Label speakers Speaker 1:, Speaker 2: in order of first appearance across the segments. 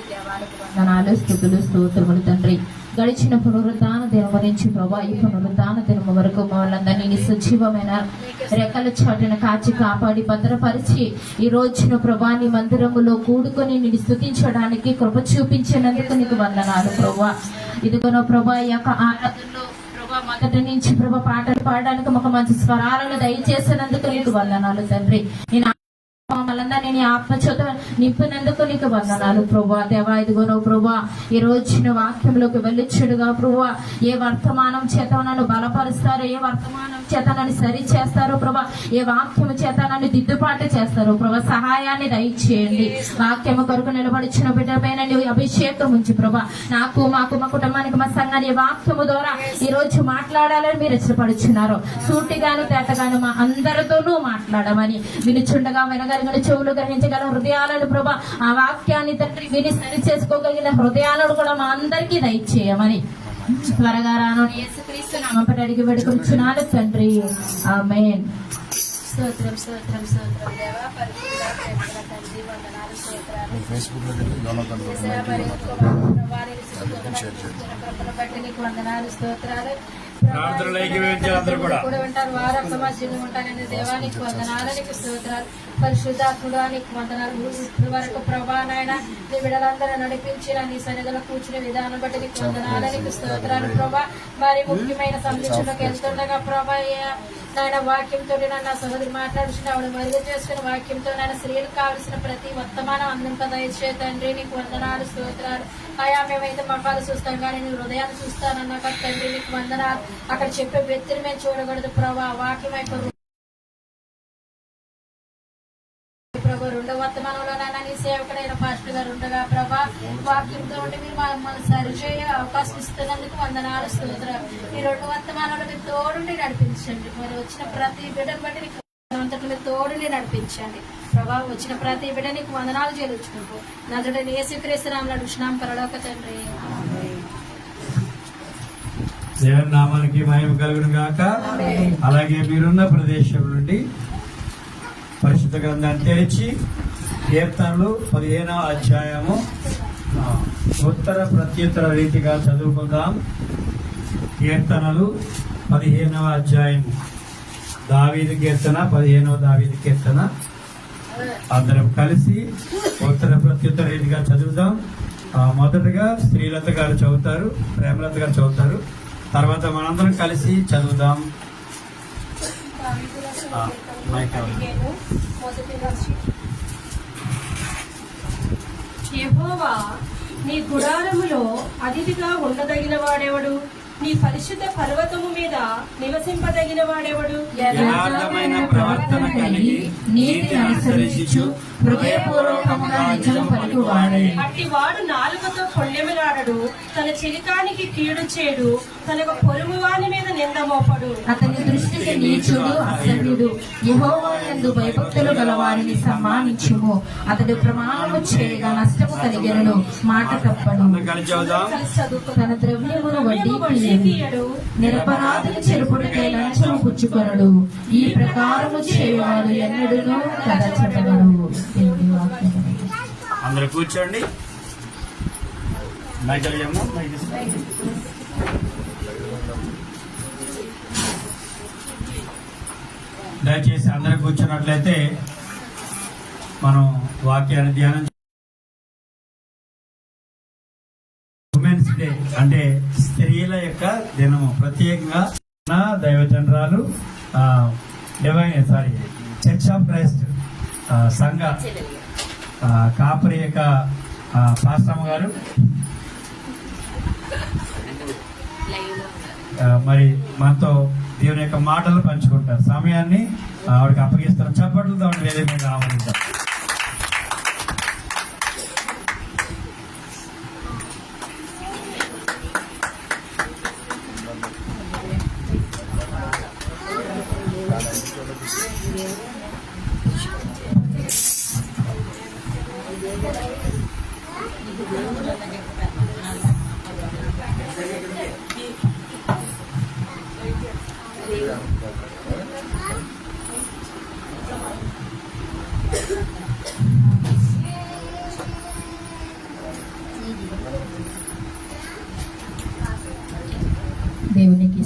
Speaker 1: దేవానికి వందనాలు, స్తుతులు, స్తోత్రములు తండ్రి. గడిచిన పునరుద్ధాన దినము నుంచి ప్రభా ఈ పునరుద్ధాన దినము వరకు మమ్మల్ని సజీవమైన రెక్కల చాటున కాచి కాపాడి భద్రపరిచి ఈ రోజున ప్రభా నీ మందిరములో కూడుకొని నిన్ను స్తుతించడానికి కృప చూపించినందుకు నీకు వందనాలు ప్రభా. ఇదిగోనో ప్రభా ఈ యొక్క ఆరాధనలో ప్రభా మొదటి నుంచి ప్రభా పాటలు పాడడానికి ఒక మంచి స్వరాలను దయచేసినందుకు నీకు వందనాలు తండ్రి. మమ్మల్ందరినీ నీ ఆత్మచేత నింపినందుకు నీకు వందనాలు ప్రభా. దేవా ఇదిగోనో ప్రభా ఈ రోజున వాక్యంలోకి వెళ్ళొచ్చుడుగా ప్రభా ఏ వర్తమానం చేత నన్ను బలపరుస్తారో, ఏ వర్తమానం చేత నన్ను సరి చేస్తారో ప్రభా, ఏ వాక్యము చేత నన్ను దిద్దుబాటు చేస్తారో ప్రభా సహాయాన్ని దయచేయండి. వాక్యము కొరకు నిలబడిచిన బిడ్డ పైన అభిషేకం ఉంచి ప్రభా నాకు మాకు మా కుటుంబానికి మా సంఘాన్ని వాక్యము ద్వారా ఈ రోజు మాట్లాడాలని మీరు ఇష్టపడుచున్నారు. సూటిగాను తేటగాను మా అందరితోనూ మాట్లాడమని వినుచుండగా వినగలిగిన చెవులు గ్రహించగల హృదయాలను ప్రభా ఆ వాక్యాన్ని తండ్రి విని సరి చేసుకోగలిగిన హృదయాలను కూడా మా అందరికీ దయచేయమని త్వరగా రాను యేసుక్రీస్తు నామమున అడిగి వేడుకొనుచున్నాను తండ్రి. ఆమేన్. స్తోత్రం స్తోత్రం స్తోత్రం దేవా పరిశుద్ధ ప్రేమగల తండ్రి వందనాలు స్తోత్రాలు. ఫేస్బుక్ లో బట్టి నీకు వందనాలు స్తోత్రాలు. వారం సమాజంలో ఉంటానని దేవానికి వందనాలు, నీకు స్తోత్రాలు. పరిశుద్ధాత్ముడు నీకు వందనాలు. ఇప్పుడు వరకు ప్రభా నాయన నీ బిడ్డలందరూ నడిపించిన నీ సన్నిధిలో కూర్చునే విధానం బట్టి నీకు వందనాలు, నీకు స్తోత్రాలు ప్రభా. మరి ముఖ్యమైన సందేశంలోకి వెళ్తుండగా ప్రభా నాయన వాక్యంతో నన్ను సహోదరి మాట్లాడుచున్న ఆవిడ మరుగు చేసుకున్న వాక్యంతో నాయన స్త్రీలకు కావలసిన ప్రతి వర్తమానం అందింప దయచే తండ్రి నీకు వందనాలు స్తోత్రాలు. అయా మేమైతే మకాలు చూస్తాం కానీ నీ హృదయాన్ని చూస్తానన్నా తండ్రి నీకు వందనాలు. అక్కడ చెప్పే వ్యక్తిని మేము చూడకూడదు ప్రభా. వాక్యం ప్రభా రెండవ వర్తమానంలో నాయన నీ సేవకుడైన పాస్టర్ గారు ఉండగా ప్రభా వాక్యంతో ఉండి మీరు మమ్మల్ని సరిచేయ అవకాశం ఇస్తున్నందుకు వందనాలు స్తోత్రాలు. ఈ రెండు వర్తమానంలో మీరు తోడుండి నడిపించండి. మరి వచ్చిన ప్రతి బిడ్డను బట్టి నీకు అంతటి మీరు తోడుని నడిపించండి ప్రభా. వచ్చిన ప్రతి బిడ్డ నీకు వందనాలు చెల్లించుకుంటూ నదుడని యేసుక్రీస్తు నామమున అడుగుచున్నాం పరలోక తండ్రి.
Speaker 2: దేవుని నామానికి మహిమ కలుగును గాక. అలాగే మీరున్న ప్రదేశం నుండి పరిశుద్ధ గ్రంథాన్ని తెరిచి కీర్తనలు 15వ అధ్యాయము ఉత్తర ప్రత్యుత్తర రీతిగా చదువుకుందాం. కీర్తనలు 15వ అధ్యాయము దావీదు కీర్తన 15వ దావీదు కీర్తన అందరం కలిసి ఉత్తర ప్రత్యుత్తర రీతిగా చదువుదాం. మొదటగా శ్రీలత గారు చదువుతారు, ప్రేమలత గారు చదువుతారు, తర్వాత మనందరం కలిసి చదువుదాం.
Speaker 3: యెహోవా నీ గుడారములో అతిథిగా ఉండదగిన వాడెవడు? నీ పరిశుద్ధ పర్వతము మీద నివసింపదగిన వాడెవడు?
Speaker 2: యథార్థమైన ప్రవర్తన కలిగి నీతిని అనుసరించు హృదయపూర్వకముగా నిజం పలుకువాడే.
Speaker 3: అట్టి వాడు నాలుకతో పొల్లెమిలాడడు, తన చిలికానికి కీడు చేయడు, తనకు పొరుగువాని మీద నింద మోపడు.
Speaker 1: అతని దృష్టికి నీచుడు అసహ్యుడు. యెహోవా యందు భయభక్తులు గల వారిని సమ్మానించుము. అతడు ప్రమాణము చేయగా నష్టము కలిగెను, మాట తప్పడు. తన ద్రవ్యమును వడ్డీకి నిరపరాధిని చెరుపుడికై లంచము పుచ్చుకొనడు. ఈ ప్రకారము చేయవాడు ఎన్నడూనూ కదల్చబడడు.
Speaker 2: అందరూ కూర్చోండి. దయచేసి అందరూ కూర్చున్నట్లయితే మనం వాక్యాన్ని ధ్యానం. ఉమెన్స్ డే అంటే స్త్రీల యొక్క దినము. ప్రత్యేకంగా దైవజనరాలు చర్చ్ ఆఫ్ క్రైస్ట్ సంఘ కాపరి యొక్క పాస్టమ్మ గారు మరి మనతో దేవుని యొక్క మాటలు పంచుకుంటారు. సమయాన్ని ఆవిడకి అప్పగిస్తారు. చప్పట్లతో వేదిక మీద ఆహ్వానిద్దాం.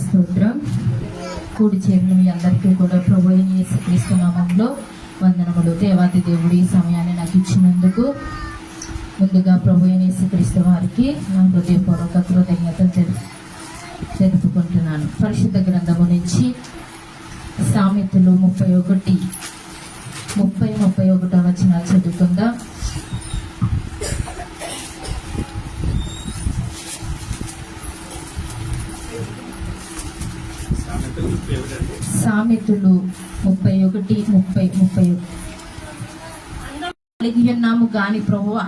Speaker 1: స్తోత్రం. కూడి చేరిన మీ అందరికీ కూడా ప్రభు అయిన యేసుక్రీస్తు నామములో వందనములు. దేవాది దేవుడు ఈ సమయాన్ని నాకు ఇచ్చినందుకు ముందుగా ప్రభు అయిన యేసుక్రీస్తు వారికి నా హృదయపూర్వక కృతజ్ఞతలు తెలుపుకుంటున్నాను. పరిశుద్ధ గ్రంథము నుంచి సామెతలు 31 వచనాలు చదువుకుందాం. సామెతలు 31:30 కలిగి ఉన్నాము గాని ప్రభువా,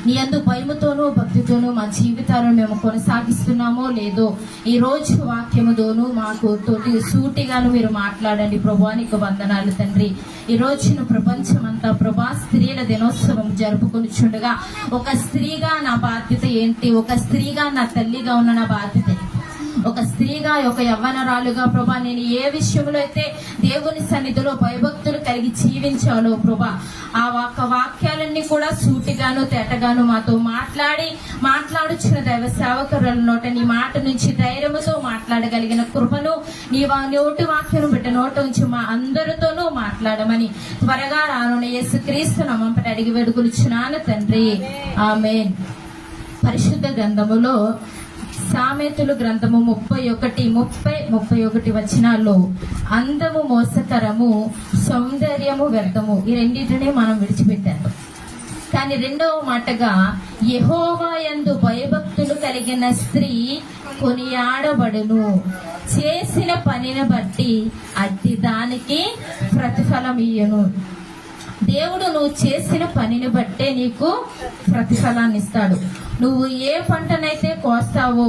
Speaker 1: నీ యందు భయముతోనూ భక్తితోనూ మా జీవితాలను మేము కొనసాగిస్తున్నామో లేదో ఈ రోజు వాక్యముతోనూ మాకు తోటి సూటిగాను మీరు మాట్లాడండి ప్రభువా. నీకు వందనాలు తండ్రి. ఈ రోజున ప్రపంచమంతా ప్రభా స్త్రీల దినోత్సవం జరుపుకొనిచుండగా ఒక స్త్రీగా నా బాధ్యత ఏంటి, ఒక స్త్రీగా నా తల్లిగా ఉన్న నా బాధ్యత ఏంటి, ఒక స్త్రీగా ఒక యవ్వనరాలుగా ప్రభా నేను ఏ విషయంలో అయితే దేవుని సన్నిధిలో భయభక్తులు కలిగి జీవించాలో ప్రభా ఆ వాక్యాలన్నీ కూడా సూటిగాను తేటగాను మాతో మాట్లాడుచున్న దైవ సేవకుల నోట నీ మాట నుంచి ధైర్యముతో మాట్లాడగలిగిన కృపను నీ నోటి వాక్యం బిడ్డ నోట నుంచి మా అందరితోనూ మాట్లాడమని త్వరగా రానున్న యేసుక్రీస్తు నామమున అడిగి వేడుకొనుచున్నాను తండ్రి, ఆమేన్. పరిశుద్ధ గ్రంథములో సామెతలు గ్రంథము 31 వచనాల్లో అందము మోసకరము, సౌందర్యము వ్యర్థము, ఈ రెండింటినే మనం విడిచిపెట్టాము. కానీ రెండవ మాటగా యెహోవా యందు భయభక్తులు కలిగిన స్త్రీ కొనియాడబడును, చేసిన పనిని బట్టి అట్టి దానికి ప్రతిఫలం ఇయ్యను. దేవుడు నువ్వు చేసిన పనిని బట్టే నీకు ప్రతిఫలాన్ని ఇస్తాడు. నువ్వు ఏ పంటనైతే కోస్తావో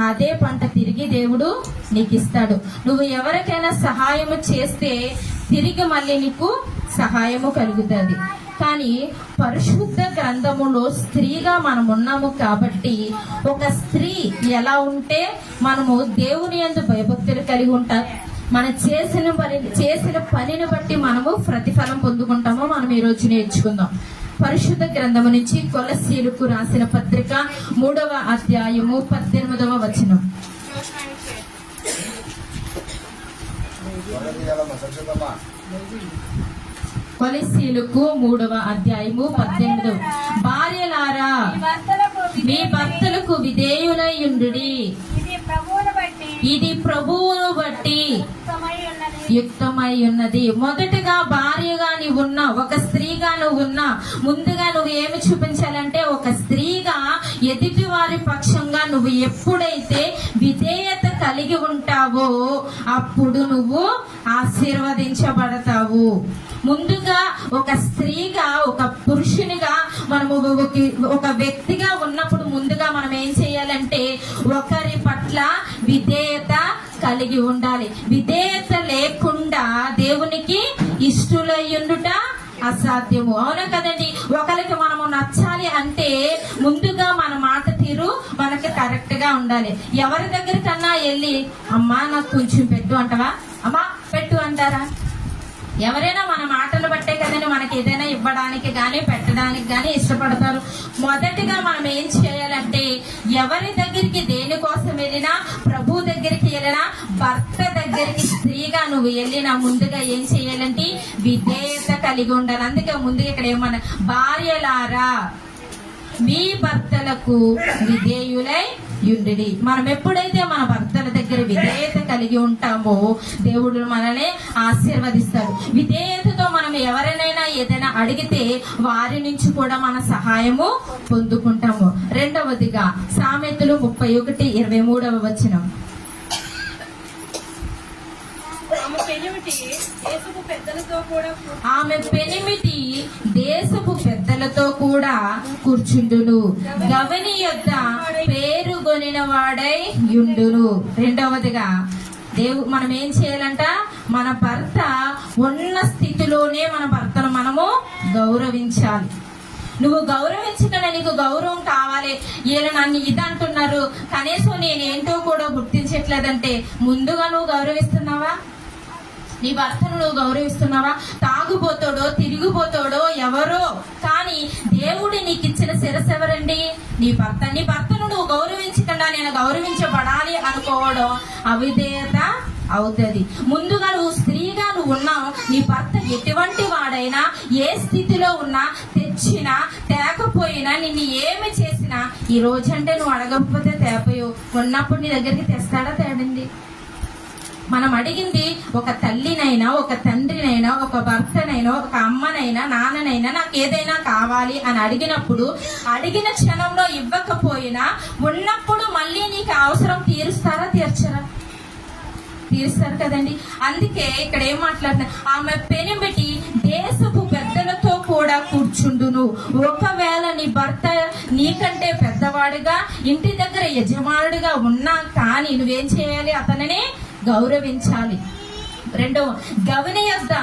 Speaker 1: అదే పంట తిరిగి దేవుడు నీకు ఇస్తాడు. నువ్వు ఎవరికైనా సహాయము చేస్తే తిరిగి మళ్ళీ నీకు సహాయము కలుగుతుంది. కానీ పరిశుద్ధ గ్రంథములో స్త్రీగా మనం ఉన్నాము కాబట్టి ఒక స్త్రీ ఎలా ఉంటే మనము దేవుని యందు భయభక్తులు కలిగి ఉంటాం, మనం చేసిన పనిని బట్టి మనము ప్రతిఫలం పొందుకుంటామో మనం ఈ రోజు నేర్చుకుందాం. పరిశుద్ధ గ్రంథము నుంచి కొలస్సీలకు రాసిన పత్రిక 3వ అధ్యాయము 18వ వచనం. కొలస్సీలకు 3వ అధ్యాయము 18. భార్యలారా మీ భర్తలకు విధేయులై ఉండుడి, ఇది ప్రభువును బట్టి యుక్తమై ఉన్నది. మొదటగా భార్యగా నువ్వు ఉన్నా, ఒక స్త్రీగా నువ్వు ఉన్నా, ముందుగా నువ్వు ఏమి చూపించాలంటే ఒక స్త్రీగా ఎదుటి వారి పక్షంగా నువ్వు ఎప్పుడైతే విధేయత కలిగి ఉంటావో అప్పుడు నువ్వు ఆశీర్వదించబడతావు. ముందుగా ఒక స్త్రీగా ఒక పురుషునిగా మనము ఒక వ్యక్తిగా ఉన్నప్పుడు ముందుగా మనం ఏం చేయాలంటే ఒకరి పట్ల విధేయత కలిగి ఉండాలి. విధేయత లేకుండా దేవునికి ఇష్టలయ్యుండుట అసాధ్యము. అవునా కదండి? ఒకరికి మనము నచ్చాలి అంటే ముందుగా మన మాట తీరు మనకి కరెక్ట్ గా ఉండాలి. ఎవరి దగ్గరికన్నా వెళ్ళి అమ్మా నాకు కొంచెం పెట్టు అంటావా? అమ్మా పెట్టు అంటారా? ఎవరైనా మన మాటలు బట్టే కదండి మనకి ఏదైనా ఇవ్వడానికి కానీ పెట్టడానికి కానీ ఇష్టపడతారు. మొదటిగా మనం ఏం చేయాలంటే ఎవరి దగ్గరికి దేనికోసం వెళ్ళినా, ప్రభు దగ్గరికి వెళ్ళినా, భర్త దగ్గరికి స్త్రీగా నువ్వు వెళ్ళినా ముందుగా ఏం చేయాలంటే విధేయత కలిగి ఉండాలి. అందుకే ముందుగా ఇక్కడ ఏమన్నా భార్యలారా మీ భర్తలకు విధేయులై యుండిడి. మనం ఎప్పుడైతే మన భర్తల దగ్గర విధేయత కలిగి ఉంటామో దేవుడు మనల్ని ఆశీర్వదిస్తాడు. విధేయతతో మనం ఎవరినైనా ఏదైనా అడిగితే వారి నుంచి కూడా మన సహాయము పొందుకుంటాము. రెండవదిగా సామెతలు 31:23 వచనం. ఆమె పెనిమిటి దేశపు పెద్దలతో కూడా కూర్చుండును, గవని యొద్ద పేరుగొనిన వాడై యుండును. రెండవదిగా మనం ఏం చేయాలంట, మన భర్త ఉన్న స్థితిలోనే మన భర్తను మనము గౌరవించాలి. నువ్వు గౌరవించకుండా నీకు గౌరవం కావాలి, వీళ్ళు నన్ను ఇది అంటున్నారు కనీసం నేనేంటో కూడా గుర్తించట్లేదంటే ముందుగా నువ్వు గౌరవిస్తున్నావా? నీ భర్తను నువ్వు గౌరవిస్తున్నావా? తాగుబోతాడో తిరిగిపోతాడో ఎవరో, కానీ దేవుడు నీకు ఇచ్చిన శిరస్సు ఎవరండి? నీ భర్త. నీ భర్తను నువ్వు గౌరవించకుండా నేను గౌరవించబడాలి అనుకోవడం అవిధేయత అవుతుంది. ముందుగా నువ్వు స్త్రీగా నువ్వు ఉన్నావు, నీ భర్త ఎటువంటి వాడైనా ఏ స్థితిలో ఉన్నా తెచ్చినా తేకపోయినా నిన్ను ఏమి చేసినా ఈ రోజంటే నువ్వు అడగకపోతే తేపోయావు, ఉన్నప్పుడు నీ దగ్గరికి తెస్తాడా తేడండి? మనం అడిగింది ఒక తల్లినైనా ఒక తండ్రినైనా ఒక భర్తనైనా ఒక అమ్మనైనా నాన్ననైనా నాకు ఏదైనా కావాలి అని అడిగినప్పుడు అడిగిన క్షణంలో ఇవ్వకపోయినా ఉన్నప్పుడు మళ్ళీ నీకు అవసరం తీరుస్తారా తీర్చరా? తీరుస్తారు కదండి. అందుకే ఇక్కడ ఏం మాట్లాడినా ఆమె పెనిమిటి దేశపు పెద్దలతో కూడా కూర్చుండును. ఒకవేళ నీ భర్త నీకంటే పెద్దవాడుగా ఇంటి దగ్గర యజమానుడిగా ఉన్నా కానీ నువ్వేం చేయాలి? అతనిని గౌరవించాలి. రెండవ, గవిని యొద్ద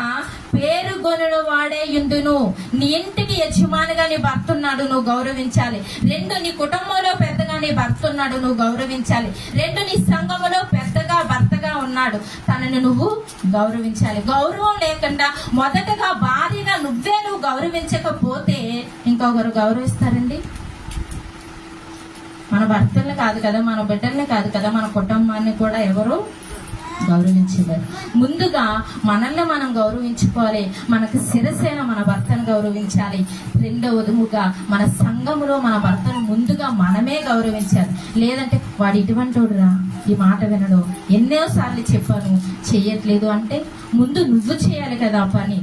Speaker 1: పేరుగొనడు వాడే యుండును. నీ ఇంటికి యజమానిగా నీ భర్త ఉన్నాడు, నువ్వు గౌరవించాలి. రెండు, నీ కుటుంబంలో పెద్దగా నీ భర్త ఉన్నాడు, నువ్వు గౌరవించాలి. రెండు, నీ సంఘములో పెద్దగా భర్తగా ఉన్నాడు, తనని నువ్వు గౌరవించాలి. గౌరవం లేకుండా మొదటగా భార్యగా నువ్వు గౌరవించకపోతే ఇంకొకరు గౌరవిస్తారండి? మన భర్తల్ని కాదు కదా, మన బిడ్డల్ని కాదు కదా, మన కుటుంబాన్ని కూడా ఎవరు గౌరవించలేరు. ముందుగా మనల్ని మనం గౌరవించుకోవాలి. మనకు శిరసైన మన భర్తను గౌరవించాలి. రెండవదిగా మన సంఘములో మన భర్తను ముందుగా మనమే గౌరవించాలి. లేదంటే వాడు ఇటువంటి వాడురా, ఈ మాట వినడు, ఎన్నోసార్లు చెప్పాను చెయ్యట్లేదు అంటే ముందు నువ్వు చేయాలి కదా ఆ పని.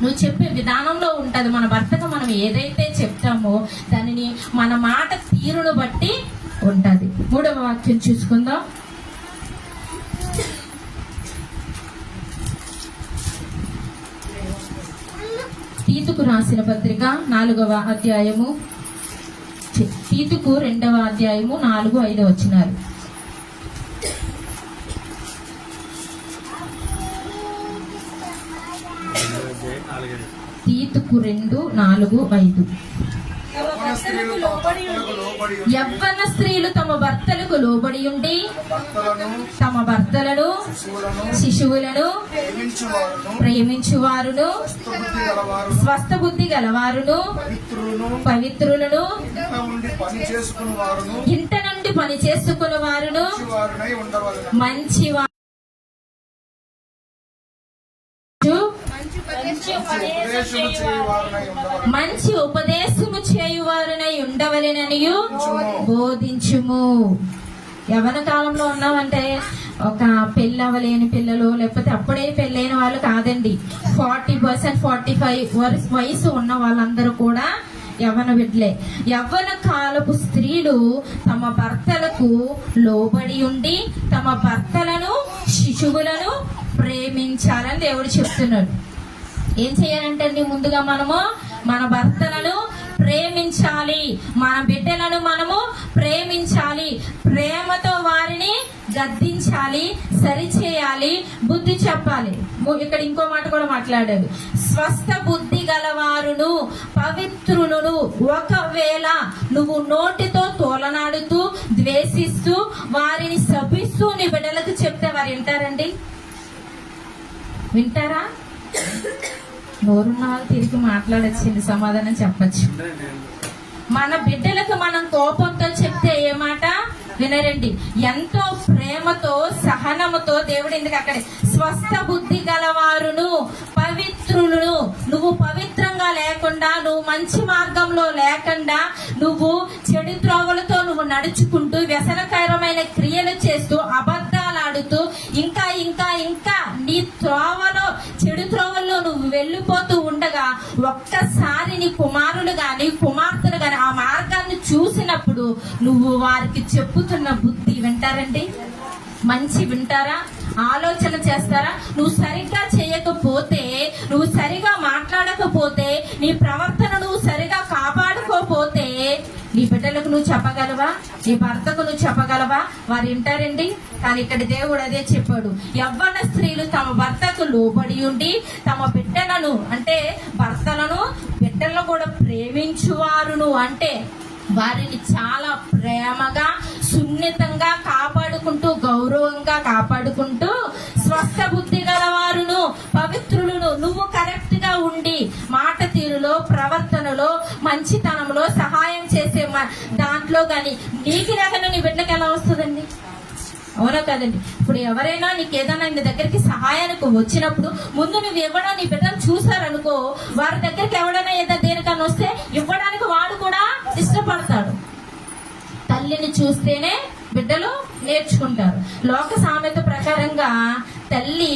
Speaker 1: నువ్వు చెప్పే విధానంలో ఉంటుంది. మన భర్తకు మనం ఏదైతే చెప్తామో దానిని మన మాట తీరును బట్టి ఉంటుంది. మూడవ వాక్యం చూసుకుందాం. తీతుకు రాసిన పత్రిక 4వ అధ్యాయము, తీతుకు 2వ అధ్యాయము 4, 5 వచనాలు. తీతుకు 2, 4, 5. యవ్వన స్త్రీలు తమ భర్తలకు లోబడి ఉండి తమ భర్తలను శిశువులను ప్రేమించువారును స్వస్థ బుద్ధి గలవారును పవిత్రులను ఇంట నుండి పని చేసుకుని వారును మంచివారు మంచి ఉపదేశము చేయువారునై ఉండవలెననియు బోధించుము. యవ్వన కాలంలో ఉన్నామంటే ఒక పెళ్ళి అవ్వలేని పిల్లలు, లేకపోతే అప్పుడే పెళ్ళైన వాళ్ళు కాదండి. 40%, 45 వయసు ఉన్న వాళ్ళందరూ కూడా యవ్వన బిడ్డలే. యవ్వన కాలపు స్త్రీలు తమ భర్తలకు లోబడి ఉండి తమ భర్తలను శిశువులను ప్రేమించాలని దేవుడు చెప్తున్నాడు. ఏం చేయాలంటే ముందుగా మనము మన భర్తలను ప్రేమించాలి, మన బిడ్డలను మనము ప్రేమించాలి, ప్రేమతో వారిని గద్దించాలి, సరిచేయాలి, బుద్ధి చెప్పాలి. ఇక్కడ ఇంకో మాట కూడా మాట్లాడాడు, స్వస్థ బుద్ధి గలవారును పవిత్రులను. ఒకవేళ నువ్వు నోటితో తోలనాడుతూ ద్వేషిస్తూ వారిని శపిస్తూ నీ బిడ్డలకు చెప్తే వారు వింటారండి? వింటారా? నోరున్న వాళ్ళు తిరిగి మాట్లాడొచ్చింది, సమాధానం చెప్పచ్చు. మన బిడ్డలకు మనం కోపంతో చెప్తే ఏ మాట వినరండి. ఎంతో ప్రేమతో సహనముతో దేవుడు ఎందుకు అక్కడ స్వస్థ బుద్ధి గలవారును పవిత్రులను. నువ్వు పవిత్రంగా లేకుండా, నువ్వు మంచి మార్గంలో లేకుండా, నువ్వు చెడు త్రోవలతో నువ్వు నడుచుకుంటూ వ్యసనకరమైన క్రియలు చేస్తూ అబద్ధాలాడుతూ ఇంకా ఇంకా ఇంకా నీ త్రోవలో చెడు త్రోవల్లో నువ్వు వెళ్ళిపోతూ ఉండగా ఒక్కసారి నీ కుమారులు గాని కుమార్తెలు గాని ఆ మార్గాన్ని చూసినప్పుడు నువ్వు వారికి చెప్పుతున్న బుద్ధి వింటారండి? మంచి వింటారా? ఆలోచన చేస్తారా? నువ్వు సరిగ్గా చేయకపోతే, నువ్వు సరిగా మాట్లాడకపోతే, నీ ప్రవర్తన నువ్వు సరిగా కాపాడుకోపోతే నీ బిడ్డలకు నువ్వు చెప్పగలవా? నీ భర్తకు నువ్వు చెప్పగలవా? వారు వింటారండి? కానీ ఇక్కడ దేవుడు అదే చెప్పాడు, యవ్వన స్త్రీలు తమ భర్తకు లోబడి ఉండి తమ బిడ్డలను, అంటే భర్తలను బిడ్డలను కూడా ప్రేమించువారును, అంటే వారిని చాలా ప్రేమగా సున్నితంగా కాపాడుకుంటూ గౌరవంగా కాపాడుకుంటూ స్వస్థ బుద్ధి గలవారును పవిత్రులను. నువ్వు కరెక్ట్ గా ఉండి మాట తీరులో, ప్రవర్తనలో, మంచితనంలో, సహాయం చేసే దాంట్లో కానీ నీకు లేకుండా నీ బిడ్డకి ఎలా వస్తుందండి? అవునా కదండి? ఇప్పుడు ఎవరైనా నీకు ఏదైనా నీ దగ్గరికి సహాయానికి వచ్చినప్పుడు ముందు నువ్వు ఇవ్వడం నీ బిడ్డను చూసారనుకో, వారి దగ్గరికి ఎవడైనా ఏదో దేనికన్నా వస్తే ఇవ్వడానికి వాడు కూడా ఇష్టపడతాడు. తల్లిని చూస్తేనే బిడ్డలు నేర్చుకుంటారు. లోక సామెత ప్రకారంగా తల్లి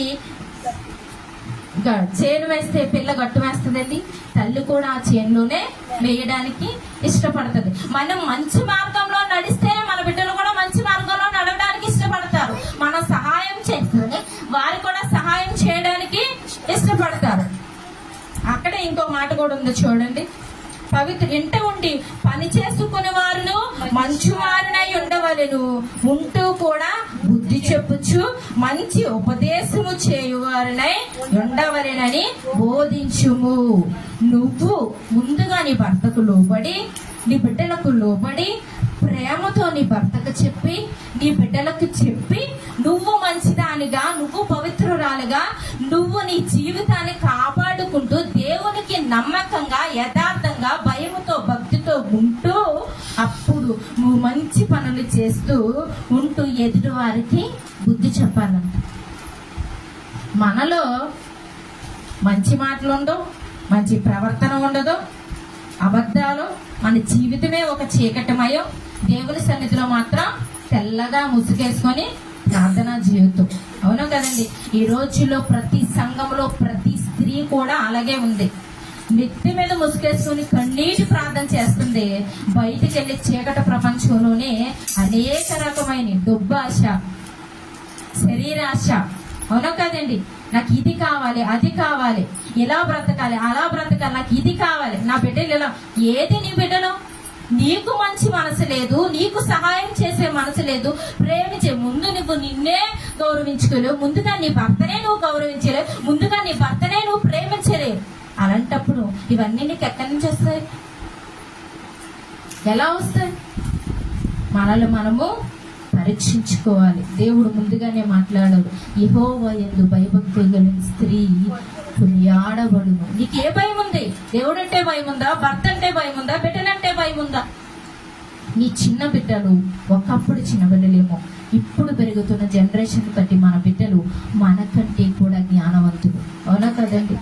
Speaker 1: చేను వేస్తే పిల్ల గట్టు వేస్తుందండి. తల్లి కూడా ఆ చేనులోనే వేయడానికి ఇష్టపడుతుంది. మనం మంచి మార్గంలో నడిస్తేనే మన బిడ్డలు కూడా మంచి మార్గంలో నడవడానికి ఇష్టపడతారు. మనం సహాయం చేస్తేనే వారు కూడా సహాయం చేయడానికి ఇష్టపడతారు. అక్కడే ఇంకో మాట కూడా ఉంది చూడండి. పవిత్ర ఇంట ఉండి పని చేసుకునే వారును మంచివారునై ఉండవలెను, ఉంటూ కూడా బుద్ధి చెప్పుచు మంచి ఉపదేశము చేయువారునై ఉండవలెనని బోధించుము. నువ్వు ముందుగా నీ భర్తకు లోబడి, నీ బిడ్డలకు లోబడి, ప్రేమతో నీ భర్తకు చెప్పి, నీ బిడ్డలకు చెప్పి, నువ్వు మంచిదానిగా, నువ్వు పవిత్రురాలుగా, నువ్వు నీ జీవితాన్ని కాపాడుకుంటూ దేవునికి నమ్మకంగా, యథార్థంగా, భయముతో, భక్తితో ఉంటూ, అప్పుడు నువ్వు మంచి పనులు చేస్తూ ఉంటూ ఎదుటి వారికి బుద్ధి చెప్పాలంట. మనలో మంచి మాటలు ఉండవు, మంచి ప్రవర్తన ఉండదు, అబద్ధాలు, మన జీవితమే ఒక చీకటిమయం. దేవుని సన్నిధిలో మాత్రం తెల్లగా ముసుగేసుకొని ప్రార్థనా జీవితం. అవునా కదండి? ఈ రోజుల్లో ప్రతి సంఘంలో ప్రతి స్త్రీ కూడా అలాగే ఉంది. నెత్తి మీద ముసుగేసుకొని కన్నీటి ప్రార్థన చేస్తుంది. బయటికి వెళ్ళి చీకటి ప్రపంచంలోనే అనేక రకమైన డొబ్బాశ, శరీరాశ, అవునా కదండి? నాకు ఇది కావాలి, అది కావాలి, ఇలా బ్రతకాలి, అలా బ్రతకాలి, నాకు ఇది కావాలి, నా బిడ్డలు ఇలా. ఏది నీ బిడ్డలు? నీకు మంచి మనసు లేదు, నీకు సహాయం చేసే మనసు లేదు, ప్రేమించే ముందు నువ్వు నిన్నే గౌరవించుకోలేవు, ముందుగా నీ భర్తనే నువ్వు గౌరవించలేవు, ముందుగా నీ భర్తనే నువ్వు ప్రేమించలేవు. అలాంటప్పుడు ఇవన్నీ నీకు ఎక్కడి నుంచి వస్తాయి? ఎలా వస్తాయి? మనల్ని మనము పరీక్షించుకోవాలి. దేవుడు ముందుగానే మాట్లాడాడు, యెహోవా యందు భయభక్తులు కలిగిన స్త్రీ కొనియాడబడును. నీకు ఏ భయం ఉంది? దేవుడు అంటే భయం ఉందా? భర్త అంటే భయం ఉందా? బిడ్డలంటే భయం ఉందా? నీ చిన్న బిడ్డలు ఒకప్పుడు చిన్న బిడ్డలేమో, ఇప్పుడు పెరుగుతున్న జనరేషన్ బట్టి మన బిడ్డలు మనకంటే కూడా జ్ఞానవంతులు. అవునా కదండి?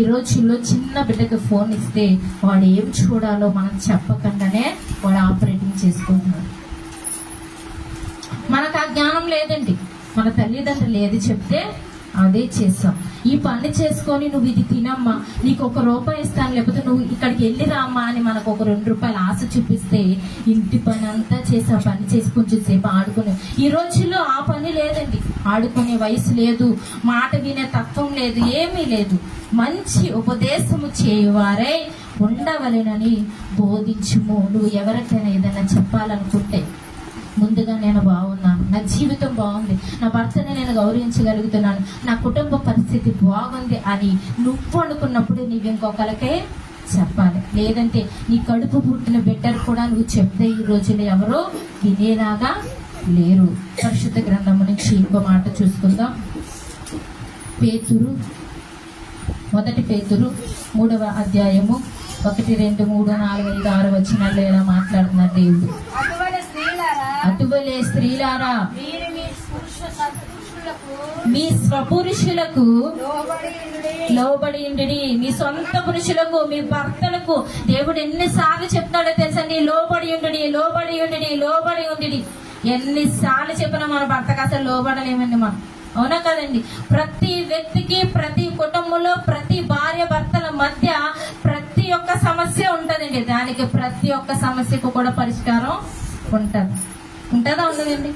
Speaker 1: ఈ రోజుల్లో చిన్న బిడ్డకి ఫోన్ ఇస్తే వాడు ఏం చూడాలో మనం చెప్పకుండానే వాడు ఆపరేటింగ్ చేసుకుంటున్నాడు. మనకు ఆ జ్ఞానం లేదండి. మన తల్లిదండ్రులు ఏది చెప్తే అదే చేస్తాం. ఈ పని చేసుకొని నువ్వు ఇది తినమ్మా, నీకు ₹1 ఇస్తాను, లేకపోతే నువ్వు ఇక్కడికి వెళ్ళి రామ్మా అని మనకు ఒక ₹2 ఆశ చూపిస్తే ఇంటి పని అంతా చేసి ఆ పని చేసి కొంచెం సేపు ఆడుకునే. ఈ రోజుల్లో ఆ పని లేదండి. ఆడుకునే వయసు లేదు, మాట వినే తత్వం లేదు, ఏమీ లేదు. మంచి ఉపదేశము చేయువారై ఉండవలెనని బోధించుము. నువ్వు ఎవరికైనా ఏదైనా చెప్పాలనుకుంటే ముందుగా నేను బాగున్నాను, నా జీవితం బాగుంది, నా భర్తని నేను గౌరవించగలుగుతున్నాను, నా కుటుంబ పరిస్థితి బాగుంది అని నువ్వు అనుకున్నప్పుడు నువ్వు ఇంకొకరికే చెప్పాలి. లేదంటే నీ కడుపు పుట్టిన బిడ్డలు కూడా నువ్వు చెప్తే ఈ రోజుల్లో ఎవరో వినేలాగా లేరు. పరిశుద్ధ గ్రంథం నుంచి ఇంకో మాట చూసుకుందాం. మొదటి పేతురు 3వ అధ్యాయము 1, 2, 3, 4, 5, 6 వచనాల్లో ఎలా మాట్లాడుతున్నారు దేవుడు. అటువలే స్త్రీలారా మీ స్వపురుషులకు లోబడి ఉండుడి. మీ సొంత పురుషులకు, మీ భర్తలకు దేవుడు ఎన్నిసార్లు చెప్తాడో తెలుసా? నీ లోబడి ఉండుడి, లోబడి ఉండుడి, లోబడి ఉండుడి. ఎన్నిసార్లు చెప్పినా మన భర్తకు అసలు లోబడలేమండి మనం. అవునా కదండి? ప్రతి వ్యక్తికి, ప్రతి కుటుంబంలో, ప్రతి భార్య భర్తల మధ్య ప్రతి ఒక్క సమస్య ఉంటదండి. దానికి ప్రతి ఒక్క సమస్యకు కూడా పరిష్కారం ఉంటుందా? ఉండదండి.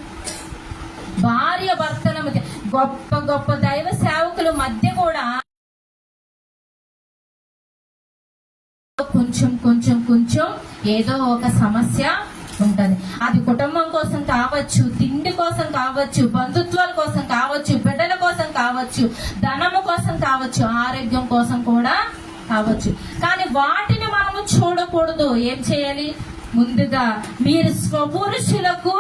Speaker 1: భార్య భర్తల మధ్య, గొప్ప గొప్ప దైవ సేవకుల మధ్య కూడా కొంచెం ఏదో ఒక సమస్య ఉంటది. అది కుటుంబం కోసం కావచ్చు, తిండి కోసం కావచ్చు, బంధుత్వాల కోసం కావచ్చు, బిడ్డల కోసం కావచ్చు, ధనము కోసం కావచ్చు, ఆరోగ్యం కోసం కూడా కావచ్చు. కానీ వాటిని మనము చూడకూడదు. ఏం చేయాలి? ముందుగా మీరు స్వపురుషులకు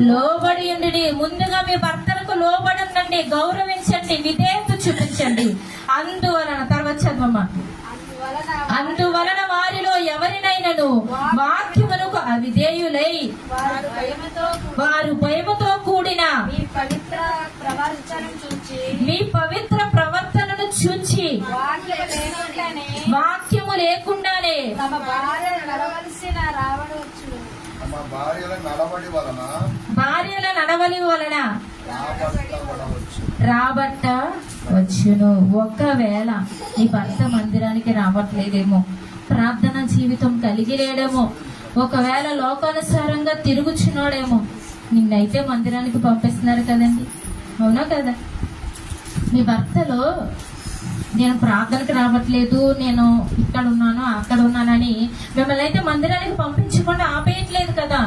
Speaker 1: లోబడి ఉండి, ముందుగా మీ భర్తలకు పురుషులకు లోబడండి, గౌరవించండి, విధేయత చూపించండి. అందువలన తర్వాత చదవమ్మా. అందువలన వారిలో ఎవరినైనను వాక్యమునకు అవిధేయులై వారు భయముతో కూడిన మీ పవిత్ర ప్రవర్తనను చూచి వాక్యము లేకుండానే భార్యల నడవలి వలన రాబట్ట వచ్చును. ఒకవేళ నీ భర్త మందిరానికి రావట్లేదేమో, ప్రార్థన జీవితం కలిగి లేడేమో, ఒకవేళ లోకానుసారంగా తిరుగుచున్నాడేమో, నిన్నైతే మందిరానికి పంపిస్తున్నారు కదండి, అవునా కదా? మీ భర్తలో నేను ప్రార్థనకి రావట్లేదు, నేను ఇక్కడ ఉన్నాను అక్కడ ఉన్నానని మిమ్మల్ని అయితే మందిరానికి పంపించకుండా ఆపేయట్లేదు కదా.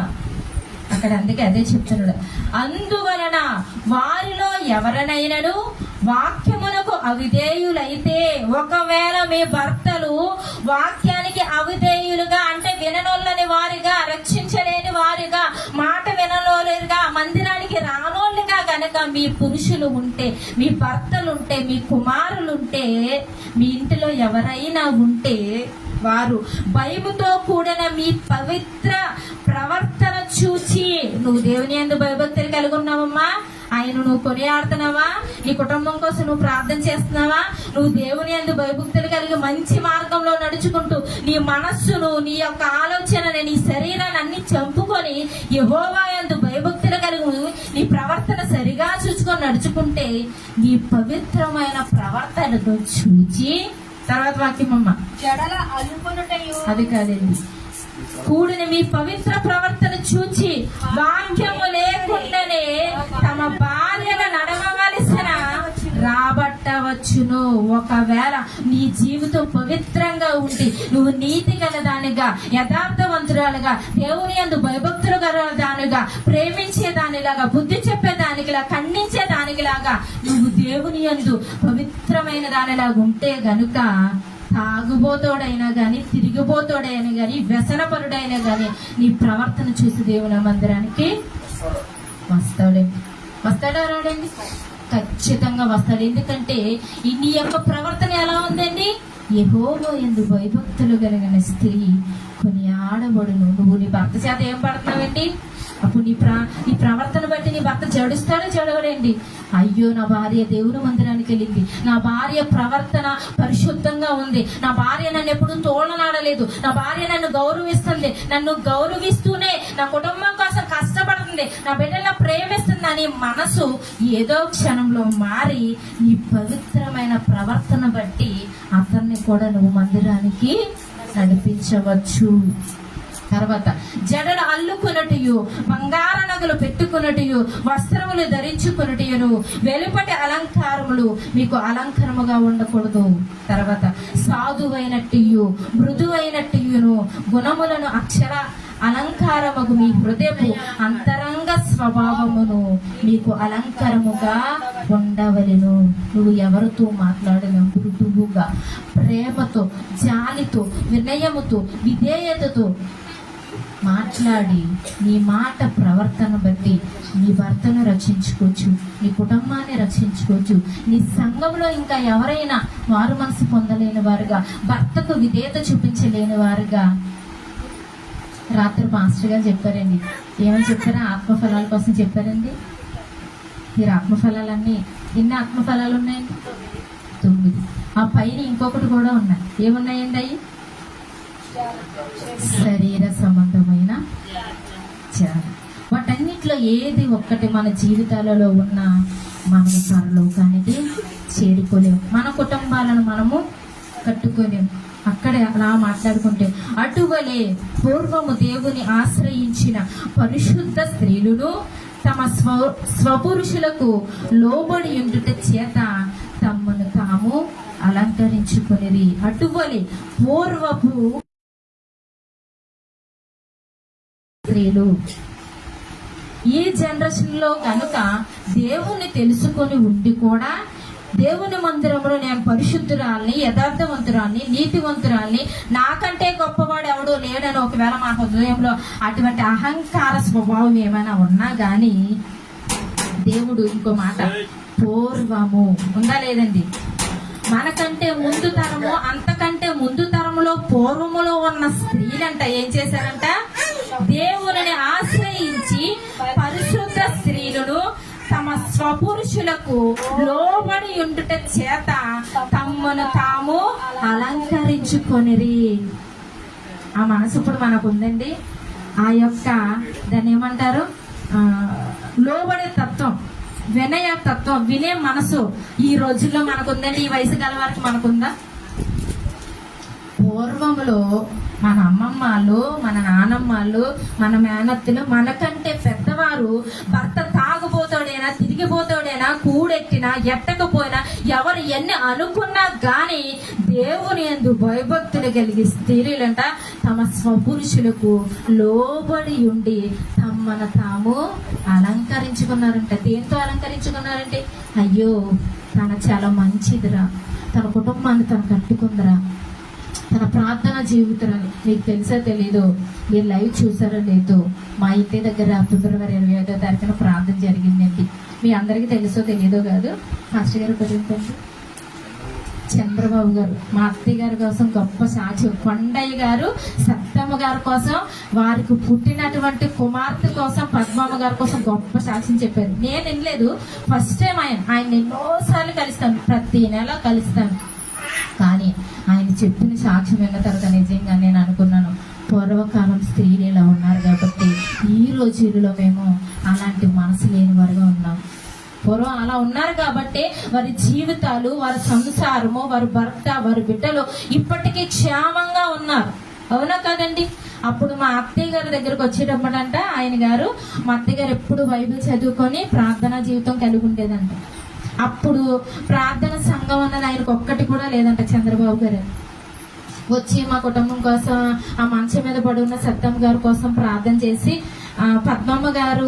Speaker 1: అక్కడ అందుకే అదే చెప్తున్నాడు. అందువలన వారిలో ఎవరినైనను వాక్యమునకు అవిధేయులైతే, ఒకవేళ మీ భర్తలు వాక్యానికి అవిధేయులుగా అంటే విననోళ్ళని వారిగా, రక్షించలేని వారిగా, మాట వినలోలుగా, మందిరానికి రానోళ్ళుగా గనక మీ పురుషులు ఉంటే, మీ భర్తలు ఉంటే, మీ కుమారులు ఉంటే, మీ ఇంటిలో ఎవరైనా ఉంటే వారు భయముతో కూడిన మీ పవిత్ర ప్రవర్తన చూచి, నువ్వు దేవుని యందు భయభక్తులు కలిగి ఉన్నావమ్మా, ఆయన నువ్వు కొనియాడుతున్నావా, నీ కుటుంబం కోసం నువ్వు ప్రార్థన చేస్తున్నావా, నువ్వు దేవుని యందు భయభక్తులు కలిగి మంచి మార్గంలో నడుచుకుంటూ నీ మనస్సును, నీ యొక్క ఆలోచనని, నీ శరీరాన్ని అన్ని చంపుకొని యెహోవా యందు భయభక్తులు కలిగి నీ ప్రవర్తన సరిగా చూసుకొని నడుచుకుంటే, నీ పవిత్రమైన ప్రవర్తనను చూచి, తర్వాత వాక్యమమ్మ అది కాదండి, కూడిన మీ పవిత్ర ప్రవర్తన చూచి వాక్యము లేకుండానే తమ భార్యల నడవవలసిన రాబట్టవచ్చును. ఒకవేళ నీ జీవితం పవిత్రంగా ఉండి నువ్వు నీతి గల దానిగా, యథార్థవంతురాలుగా, దేవుని యందు భయభక్తులు గల దానిగా, ప్రేమించే దానిలాగా, బుద్ధి చెప్పే దానికిలా, ఖండించే దానికిలాగా నువ్వు దేవుని యందు పవిత్రమైన దానిలాగా ఉంటే గనుక, తాగుబోతోడైనా గాని, తిరిగిపోతోడైనా గాని, వ్యసనపరుడైనా గాని నీ ప్రవర్తన చూసి దేవుని మందిరానికి వస్తాడా రాడండి? ఖచ్చితంగా వస్తాడు. ఎందుకంటే నీ యొక్క ప్రవర్తన ఎలా ఉందండి? యెహోవా యందు భయభక్తులు కలిగిన స్త్రీ కొనియాడబడును. నువ్వు నీ భర్త చేత ఏం పడుతున్నావండి? అప్పుడు నీ ప్రవర్తన బట్టి నీ భర్త జడుస్తాడో జడవడండి. అయ్యో, నా భార్య దేవుని మందిరానికి వెళ్ళింది, నా భార్య ప్రవర్తన పరిశుద్ధంగా ఉంది, నా భార్య నన్ను ఎప్పుడు తోలనాడలేదు, నా భార్య నన్ను గౌరవిస్తుంది, నన్ను గౌరవిస్తూనే నా కుటుంబం కోసం కష్టపడుతుంది, నా బిడ్డలను ప్రేమిస్తుంది అని మనసు ఏదో క్షణంలో మారి నీ పవిత్రమైన ప్రవర్తన బట్టి అతన్ని కూడా నువ్వు మందిరానికి నడిపించవచ్చు. తర్వాత జడలు అల్లుకున్నటియు, బంగార నగలు పెట్టుకున్నటియు, వస్త్రములు ధరించుకున్నటియును, వెలుపటి అలంకారములు మీకు అలంకరముగా ఉండకూడదు. తర్వాత సాధువైనట్టు మృదువైనట్టును గుణములను అక్షర అలంకారముకు మీ హృదయపు అంతరంగ స్వభావమును మీకు అలంకారముగా ఉండవలెను. నువ్వు ఎవరితో మాట్లాడిన మృదువుగా, ప్రేమతో, జాలితో, వినయముతో, విధేయతతో మాట్లాడి నీ మాట ప్రవర్తన బట్టి నీ భర్తను రక్షించుకోవచ్చు, నీ కుటుంబాన్ని రక్షించుకోవచ్చు. నీ సంఘంలో ఇంకా ఎవరైనా మారు మనసు పొందలేని వారుగా, భర్తకు విధేయత చూపించలేని వారుగా, రాత్రి మాస్టర్ గారు చెప్పారండి, ఏమని చెప్పారా? ఆత్మఫలాల కోసం చెప్పారండి. మీరు ఆత్మఫలాలన్నీ ఎన్ని ఆత్మఫలాలు ఉన్నాయండి? 9. ఆ పైన ఇంకొకటి కూడా ఉన్నాయి. ఏమున్నాయండి అవి? శరీర సంబంధమైన త్యాగం. వాటన్నిటిలో ఏది ఒక్కటి మన జీవితాలలో ఉన్న మనము పరలోకానికి చేరుకోలేము, మన కుటుంబాలను మనము కట్టుకోలేము. అక్కడే అలా మాట్లాడుకుంటే, అటువలే పూర్వము దేవుని ఆశ్రయించిన పరిశుద్ధ స్త్రీలను తమ స్వపురుషులకు లోబడి ఉండుట చేత తమను తాము అలంకరించుకునేది. అటువలే పూర్వపు స్త్రీలు ఈ జనరేషన్ లో కనుక దేవుణ్ణి తెలుసుకొని ఉండి కూడా దేవుని మందిరంలో నేను పరిశుద్ధురాల్ని, యథార్థవంతురాల్ని, నీతివంతురాల్ని, నాకంటే గొప్పవాడు ఎవడో లేడని ఒకవేళ మా హృదయంలో అటువంటి అహంకార స్వభావం ఏమైనా ఉన్నా గానీ దేవుడు ఇంకో మాట, పూర్వము ఉందా లేదండి, మనకంటే ముందు తరము, అంతకంటే ముందు తరములో పూర్వములో ఉన్న స్త్రీలంట ఏం చేశారంట, దేవుని ఆశ్రయించి పరిశుద్ధ స్త్రీలను తమ స్వపురుషులకు లోబడి ఉండుట చేత తమను తాము అలంకరించుకొనిరి. ఆ మనసు ఇప్పుడు మనకు ఉందండి. ఆ యొక్క దాన్ని ఏమంటారు, లోబడే తత్వం, వినయ తత్వం, వినే మనసు ఈ రోజుల్లో మనకుందండి. ఈ వయసు గల వారికి మనకుందా? పూర్వములో మన అమ్మమ్మలు, మన నానమ్మలు, మన మేనత్తులు, మనకంటే పెద్దవారు భర్త తాగుబోతాడైనా, తిరిగిపోతాడైనా, కూడెట్టినా, ఎట్టకపోయినా, ఎవరు ఎన్ని అనుకున్నా గాని దేవుని యందు భయభక్తులు కలిగి స్త్రీలంట తమ స్వపురుషులకు లోబడి ఉండి తమను తాము అలంకరించుకున్నారంట. దేంతో అలంకరించుకున్నారంటే, అయ్యో తన చాలా మంచిదిరా, తన కుటుంబాన్ని తను కట్టుకుందిరా, తన ప్రార్థన జీవితాన్ని, మీకు తెలుసా తెలీదు, మీరు లైవ్ చూసారో లేదు, మా ఇంటి దగ్గర ఫిబ్రవరి 25వ తారీఖున ప్రార్థన జరిగిందండి. మీ అందరికీ తెలుసో తెలీదో కాదు. మాస్టర్ గారు గురించి చంద్రబాబు గారు మా అత్తయ్య గారి కోసం గొప్ప సాక్షి, కొండయ్య గారు సత్తమ్మ గారి కోసం, వారికి పుట్టినటువంటి కుమార్తె కోసం, పద్మమ్మ గారి కోసం గొప్ప సాక్ష్యం చెప్పారు. నేను వినలేదు, ఫస్ట్ టైం ఆయన ఎన్నోసార్లు కలుస్తాను, ప్రతి నెల కలుస్తాను. కానీ ఆయన చెప్పిన సాక్ష్యం విన్న తర్వాత నిజంగా నేను అనుకున్నాను, పూర్వకాలం స్త్రీలు ఇలా ఉన్నారు కాబట్టి ఈ రోజుల్లో మేము అలాంటి మనసు లేని వారుగా ఉన్నాం. పూర్వం అలా ఉన్నారు కాబట్టి వారి జీవితాలు, వారి సంసారము, వారి భర్త, వారి బిడ్డలు ఇప్పటికీ క్షేమంగా ఉన్నారు. అవునా కదండి? అప్పుడు మా అత్తయ్య గారి దగ్గరకు వచ్చేటప్పుడు అంట ఆయన గారు, మా అత్తయ్య గారు ఎప్పుడు బైబిల్ చదువుకొని ప్రార్థనా జీవితం కలిగి ఉండేదంట. అప్పుడు ప్రార్థన సంఘం అన్నది ఆయనకు ఒక్కటి కూడా లేదంట. చంద్రబాబు గారు వచ్చి మా కుటుంబం కోసం, ఆ మంచం మీద పడి ఉన్న సత్తమ్మ గారి కోసం ప్రార్థన చేసి, పద్మమ్మ గారు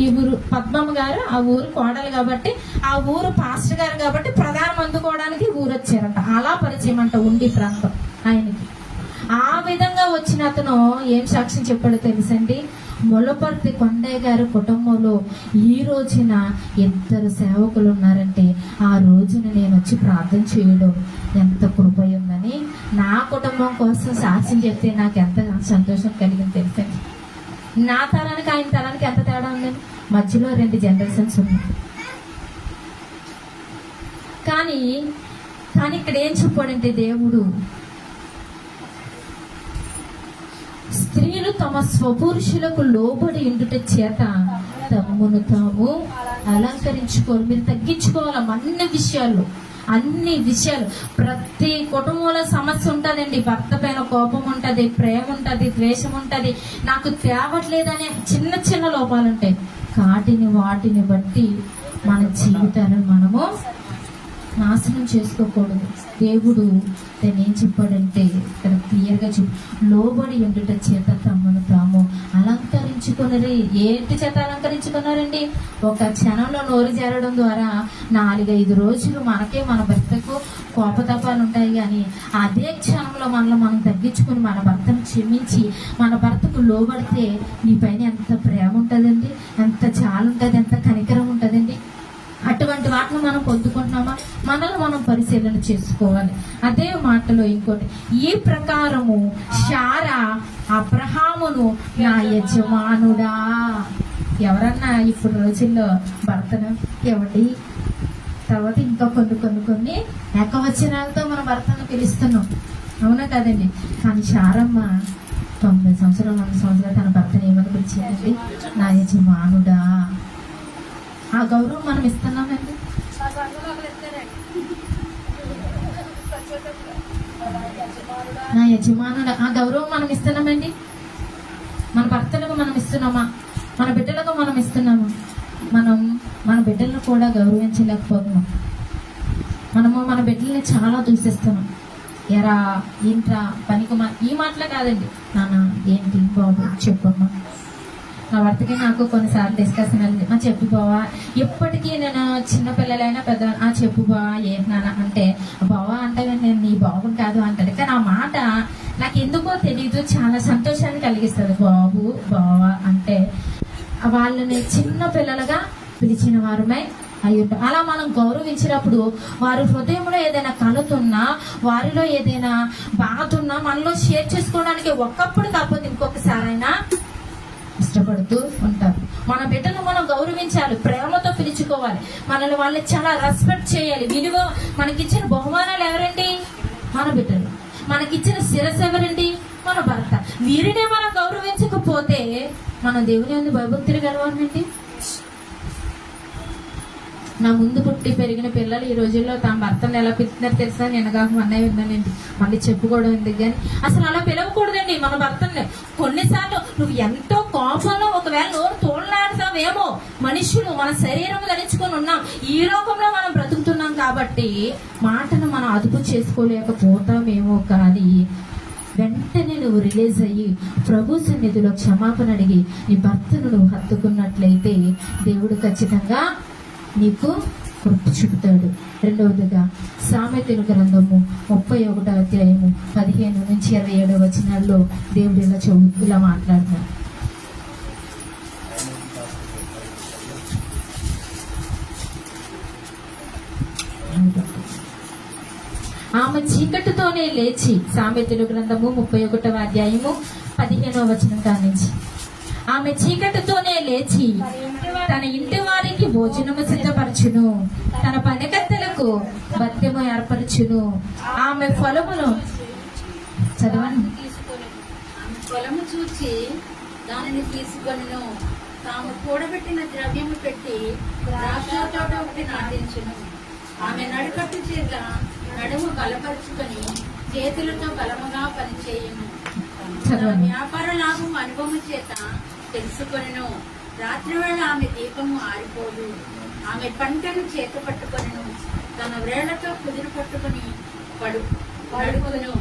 Speaker 1: ఈ ఊరు పద్మమ్మ గారు ఆ ఊరు కోడలు కాబట్టి, ఆ ఊరు పాస్టర్ గారు కాబట్టి ప్రధానం అందుకోవడానికి ఊరు వచ్చారంట. అలా పరిచయం అంట ఉండి ప్రాంతం ఆయనకి. ఆ విధంగా వచ్చిన అతను ఏం సాక్ష్యం చెప్పాడో తెలుసండి, మొలపర్తి కొండయ్య గారి కుటుంబంలో ఈ రోజున 2 సేవకులు ఉన్నారంటే ఆ రోజున నేను వచ్చి ప్రార్థన చేయడం ఎంత కృప ఉందని నా కుటుంబం కోసం సాక్ష్యం చెప్తే నాకు ఎంత సంతోషం కలిగింది తెలుసండి. నా తరానికి ఆయన తరానికి ఎంత తేడా ఉందండి, మధ్యలో 2 జనరేషన్స్ ఉన్నాయి. కానీ ఇక్కడ ఏం చెప్పాడంటే దేవుడు, స్త్రీలు తమ స్వపురుషులకు లోబడి ఉండుట చేత తమను తాము అలంకరించుకోవాలి. మీరు తగ్గించుకోవాలి అన్ని విషయాలు. ప్రతి కుటుంబంలో సమస్య ఉంటుందండి. భర్త పైన కోపం ఉంటుంది, ప్రేమ ఉంటుంది, ద్వేషం ఉంటుంది, నాకు తేవట్లేదనే చిన్న చిన్న లోపాలు ఉంటాయి. వాటిని బట్టి మన జీవితాలను మనము నాశనం చేసుకోకూడదు. దేవుడు దాన్ని ఏం చెప్పాడంటే ఇక్కడ క్లియర్గా లోబడి ఉండుట చేత తమను తాము అలంకరించుకున్నది. ఏంటి చేత అలంకరించుకున్నారండి? ఒక క్షణంలో నోరు చేరడం ద్వారా 4-5 రోజులు మనకే మన భర్తకు కోపతాపాలు ఉంటాయి. కానీ అదే క్షణంలో మనం తగ్గించుకుని మన భర్తను క్షమించి మన భర్తకు లోబడితే నీ పైన ఎంత ప్రేమ ఉంటుందండి, ఎంత చాలు ఉంటుంది, ఎంత కనికరం ఉంటుందండి. అటువంటి వాటిని మనం పొందుకుంటున్నామా? మనల్ని మనం పరిశీలన చేసుకోవాలి. అదే మాటలో ఇంకోటి, ఈ ప్రకారము శారా అబ్రహామును నా యజమానుడా. ఎవరన్నా ఇప్పుడు రోజుల్లో భర్తను ఏమండి, తర్వాత ఇంకా కొన్ని ఏకవచనాలతో మన భర్తను పిలుస్తున్నాం, అవునా కదండి? కానీ శారమ్మ 90 సంవత్సరాలు 100 సంవత్సరాలు తన భర్తను ఏమని పిలిచేదండి? నా యజమానుడా. ఆ గౌరవం మనం ఇస్తున్నామండి. నా యజమానుడు, ఆ గౌరవం మనం ఇస్తున్నామండి. మన భర్తలకు మనం ఇస్తున్నామా? మన బిడ్డలకు మనం ఇస్తున్నామా? మనం మన బిడ్డలను కూడా గౌరవించలేకపోతున్నాం. మనము మన బిడ్డల్ని చాలా దూషిస్తున్నాం. ఎరా ఏంట్రా పనికి ఈ మాటలే కాదండి, నాన్న ఏంటి బాబు చెప్పమ్మా. నా భర్తకి నాకు కొన్నిసార్లు డిస్కషన్ వెళ్ళింది, మా చెప్పు బావా. ఎప్పటికీ నేను చిన్నపిల్లలైనా పెద్ద చెప్పు బావా ఏంటి నాన్న అంటే, బావా అంటే నేను నీ బాబుని కాదు అంటాడు. కానీ ఆ మాట నాకు ఎందుకో తెలీదు, చాలా సంతోషాన్ని కలిగిస్తుంది. బాబు బావా అంటే వాళ్ళని చిన్న పిల్లలుగా పిలిచిన వారమై అయి ఉంటాం. అలా మనం గౌరవించినప్పుడు వారి హృదయంలో ఏదైనా కలుతున్నా, వారిలో ఏదైనా బాధ ఉన్నా మనలో షేర్ చేసుకోవడానికి ఒక్కప్పుడు కాకపోతే ఇంకొకసారైనా ఇష్టపడుతూ ఉంటారు. మన బిడ్డను మనం గౌరవించాలి, ప్రేమతో పిలుచుకోవాలి, మనల్ని వాళ్ళని చాలా రెస్పెక్ట్ చేయాలి. విలువ మనకిచ్చిన బహుమానాలు ఎవరండి? మన బిడ్డలు. మనకిచ్చిన శిరస్సు ఎవరండి? మన భర్త. వీరినే మనం గౌరవించకపోతే మనం దేవుని యందు భయభక్తులు గలవారండి. నా ముందు పుట్టి పెరిగిన పిల్లలు ఈ రోజుల్లో తమ భర్తను ఎలా పిలుస్తున్నారు తెలుసా? నేను కాక అన్నయ్య విన్నానండి, మళ్ళీ చెప్పుకోవడం ఎందుకు కానీ అసలు అలా పిలవకూడదండి మన భర్తని. కొన్నిసార్లు నువ్వు ఎంతో కోపంలో ఒకవేళ నోరు తోడలాడతావేమో, మనుషులు మన శరీరం ధరించుకొని ఉన్నాం, ఈ లోకంలో మనం బ్రతుకుతున్నాం కాబట్టి మాటను మనం అదుపు చేసుకోలేకపోతామేమో. కానీ వెంటనే నువ్వు రిలీజ్ అయ్యి ప్రభు సన్నిధిలో క్షమాపణ అడిగి నీ భర్తను నువ్వు హత్తుకున్నట్లయితే దేవుడు ఖచ్చితంగా నీకు కృప చూపుతాడు. రెండవదిగా సామెతల గ్రంథము 31వ అధ్యాయము 15 నుంచి 27 వచనాల్లో దేవుడు ఇలా మాట్లాడతాడు. ఆమె చీకటితోనే లేచి, సామెతల గ్రంథము 31వ అధ్యాయము 15వ వచనం కానించి, ఆమె చీకటితోనే లేచి తన ఇంటి వారికి భోజనము సిద్ధపరచును, తన పనికత్తెలకు భత్యము ఏర్పరచును. ఆమె ఫలమును చదవండి.
Speaker 4: ఆమె పొలము చూచి దానిని తీసుకొనిను, తాము కూడబెట్టిన ద్రవ్యము పెట్టి ద్రాక్ష తోట ఒకటి నాటించును. ఆమె నడుకట్టు చేత నడుము బలపరుచుకొని చేతులతో బలముగా పనిచేయును. వ్యాపార లాభం అనుభవం చేత తెలుసుకొనిను. రాత్రి వేళ ఆమె దీపము ఆరిపోదు. ఆమె పంటను చేత పట్టుకొనిను, తన వ్రేళ్లతో కుదురు పట్టుకుని పడుకును.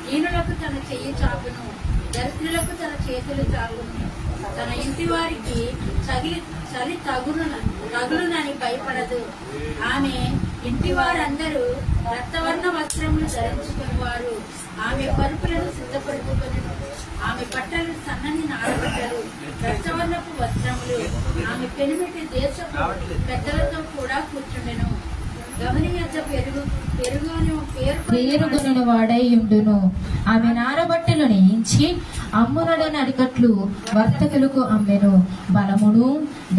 Speaker 4: దీనులకు తన చెయ్యి చాపును, దరిద్రులకు తన చేతులు చాపును. తన ఇంటి వారికి చలి తగులునని భయపడదు. ఆమె ఇంటి వారందరూ రక్తవర్ణ వస్త్రములు ధరించుకునేవారు. ఆమె పరుపులను సిద్ధపడుకుని, ఆమె బట్టలు సన్నని నారబట్టలు, రక్తవర్ణపు వస్త్రములు. ఆమె పెనుమిటి దేశపు పెద్దలతో కూడా కూర్చుండెను. గమని యొక్క
Speaker 1: పేరుగుని వాడై ఉండును. ఆమె నారబట్టలు నేయించి అమ్మునడు నడికట్లు వర్తకులకు అమ్మెను. బలమును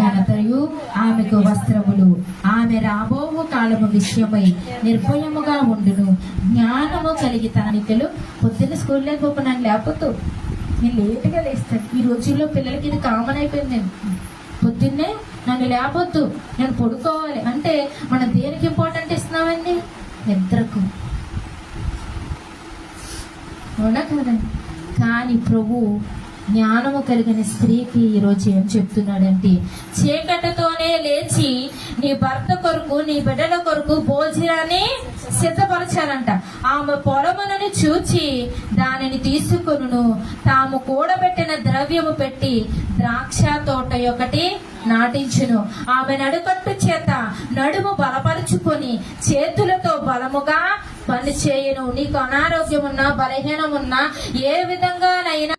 Speaker 1: ఘనతయు ఆమెకు వస్త్రములు. ఆమె రాబోవు కాలము విషయమై నిర్భయముగా ఉండును. జ్ఞానము కలిగి తనికలు. పొద్దున్న స్కూల్లో గొప్ప నన్ను లేకపోతూ నేను లేటుగా లేస్తాను. ఈ రోజుల్లో పిల్లలకి ఇది కామన్ అయిపోయింది. పొద్దున్నే నన్ను లేపొద్దు, నేను పడుకోవాలి అంటే మనం దేనికి ఇంపార్టెంట్ ఇస్తున్నామండి? నిద్రకు. అవునా కదండి? కానీ ప్రభు జ్ఞానము కలిగిన స్త్రీకి ఈరోజు ఏం చెప్తున్నాడంటే, చీకటితోనే లేచి నీ భర్త కొరకు నీ బిడ్డల కొరకు భోజనాన్ని సిద్ధపరచాలంట. ఆమె పొలములను చూచి దానిని తీసుకొనును, తాము కూడబెట్టిన ద్రవ్యము పెట్టి ద్రాక్ష తోట ఒకటి నాటించును. ఆమె నడుకట్టు చేత నడుము బలపరుచుకొని చేతులతో బలముగా పని చేయును. నీకు అనారోగ్యం ఉన్నా, బలహీనం ఉన్నా, ఏ విధంగానైనా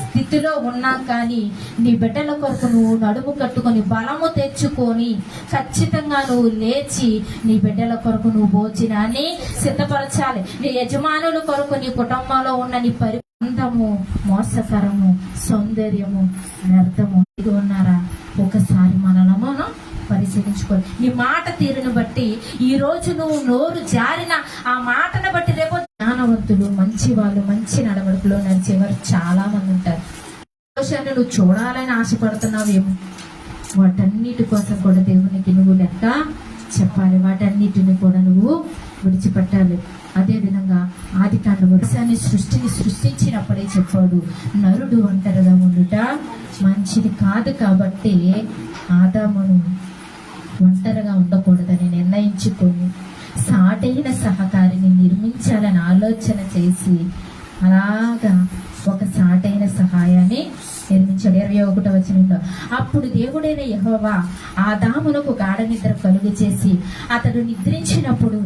Speaker 1: స్థితిలో ఉన్నాం కానీ నీ బిడ్డల కొరకు నువ్వు నడుము కట్టుకొని బలము తెచ్చుకొని ఖచ్చితంగా నువ్వు లేచి నీ బిడ్డల కొరకు నువ్వు భోజనాన్ని సిద్ధపరచాలి. నీ యజమానుల కొరకు నీ కుటుంబంలో ఉన్న నీ అందము, మోసకరము, సౌందర్యము, వ్యర్థము ఇది ఉన్నారా? ఒకసారి మనలో మనం పరిశీలించుకోవాలి. నీ మాట తీరును బట్టి ఈ రోజు నువ్వు నోరు జారిన ఆ మాటను బట్టి రేపు జ్ఞానవంతులు, మంచి వాళ్ళు, మంచి నడవడికలో నడిచేవారు చాలా మంది ఉంటారు. దోషాన్ని నువ్వు చూడాలని ఆశపడుతున్నావేమో, వాటన్నిటి కోసం కూడా దేవునికి నువ్వు లెక్క చెప్పాలి. వాటన్నిటిని కూడా నువ్వు విడిచిపెట్టాలి. అదే విధంగా ఆదికాండము సృష్టిని సృష్టించినప్పుడే చెప్పాడు, నరుడు ఒంటరిగా ఉండుట మంచిది కాదు. కాబట్టి ఆదామును ఒంటరిగా ఉండకూడదని నిర్ణయించుకొని సాటైన సహకారిని నిర్మించాలని ఆలోచన చేసి అలాగా ఒక సాటైన సహాయాన్ని నిర్మించాడు. 21వ వచనంలో, అప్పుడు దేవుడైన యెహోవా ఆదామునకు గాఢ నిద్ర కలుగు చేసి అతడు నిద్రించినప్పుడు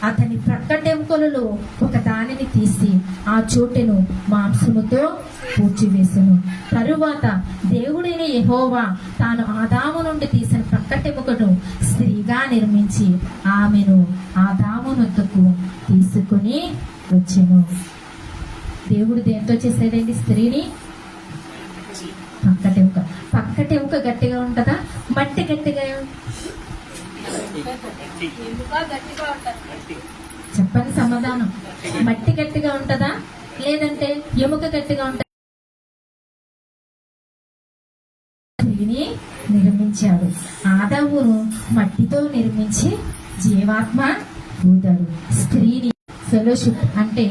Speaker 1: అతని ప్రక్కటెముకలలో ఒక దానిని తీసి ఆ చోటెను మాంసముతో పూడ్చివేసెను. తరువాత దేవుడైన యెహోవా తాను ఆదాము నుండి తీసిన ప్రక్కటెముకను స్త్రీగా నిర్మించి ఆమెను ఆదామునొద్దకు తీసుకుని వచ్చెను. దేవుడు దేంతో చేసేదండి స్త్రీని? పక్కటెముక. పక్కటెముక గట్టిగా ఉంటుందా, మట్టి గట్టిగా? చెప్పండి సమాధానం. మట్టి గట్టిగా ఉంటుందా లేదంటే ఎముక గట్టిగా ఉంటుందా? స్త్రీని నిర్మించాడు. ఆదామును మట్టితో నిర్మించి జీవాత్మ ఊదాడు. స్త్రీని ఫెలోషిప్ అంటే